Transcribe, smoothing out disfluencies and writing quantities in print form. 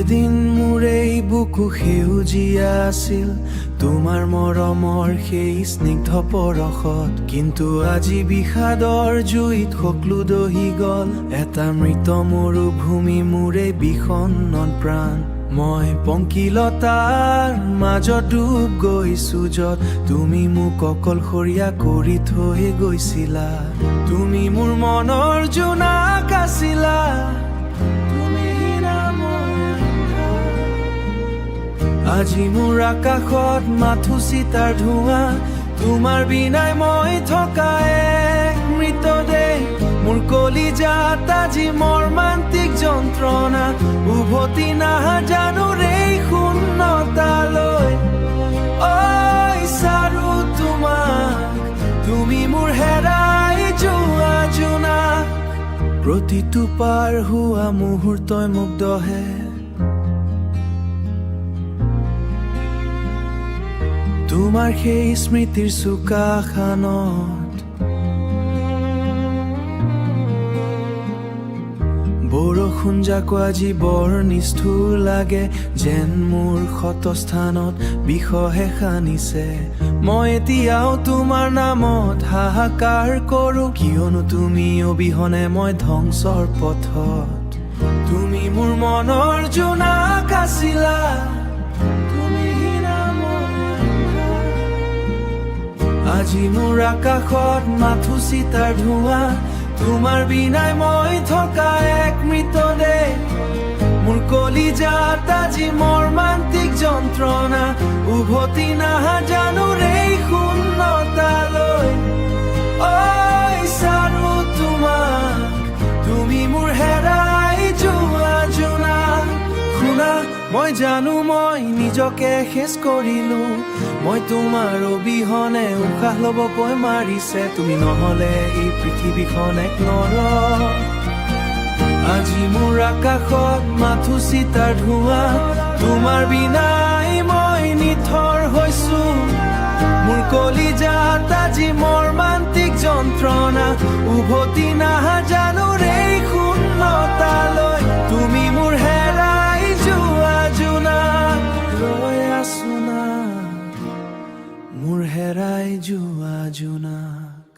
এদিন মোৰ এই বুকু সেউজীয়া আছিল তোমাৰ মৰমৰ সেই স্নিগ্ধ পৰশত, কিন্তু আজি বিষাদৰ জুইত সকলো দহি গল। এটা মৃত মৰুভূমি মোৰে বিষণ্ণ প্ৰাণ, মই পংকিলতাৰ মাজত ডুব গৈছো, যত তুমি মোক অকলশৰীয়া কৰি থৈ গৈছিলা। তুমি মোৰ মনৰ জোনাক আছিলা, আজি মোৰ আকাশত মাথো চিতাৰ ধোঁৱা। তোমাৰ বিনাই মই থকা এক মৃতদেহ, মোৰ কলিজাত আজি মৰ্মান্তিক যন্ত্ৰণা। উভতি নাজানো এই শূন্যতালৈ, ঐ চাৰো তোমাক, তুমি মোৰ হেৰাই যোৱা জোনাক। প্ৰতিটো পাৰ হোৱা মুহূৰ্তই মোক দহে, তোমাৰ সেই স্মৃতিৰ চোকা খানত। বৰষুণ জাকো আজি বৰ নিষ্ঠুৰ লাগে, যেন মোৰ ক্ষতস্থানত বিষহে সানিছে। মই এতিয়াও তোমাৰ নামত হাহাকাৰ কৰো, কিয়নো তুমি অবিহনে মই ধ্বংসৰ পথত। তুমি মোৰ মনৰ জোনাক আছিলা, আজি মোৰ আকাশত মাথো চিতাৰ ধোঁৱা। তোমাৰ বিনাই মই থকা এক মৃতদেহ, মোৰ কলিজাত আজি মৰ্মান্তিক যন্ত্ৰণা। উভতি নাজানো এই শূন্যতালৈ, ঐ চাৰো তোমাক, তুমি মোৰ হেৰাই যোৱা জোনাক। শুনা, মই জানো মই নিজকে শেষ কৰিলো, মই তোমাৰ অবিহনে উশাহ লবকৈ মাৰিছে। তুমি নহলে এই পৃথিৱীখন এক নৰ। আজি মোৰ আকাশত মাথো চিতাৰ ধোঁৱা, তোমাৰ বিনাই মই নিথৰ হৈছো। মোৰ কলিজাত আজি মৰ্মান্তিক যন্ত্ৰণা, উভতি নাজানো এই শূন্যতালৈ। তুমি মোৰ হেৰাই যোৱা জোনাক, ৰৈ আছো না মোৰ হেৰাই যোৱা জোনাক।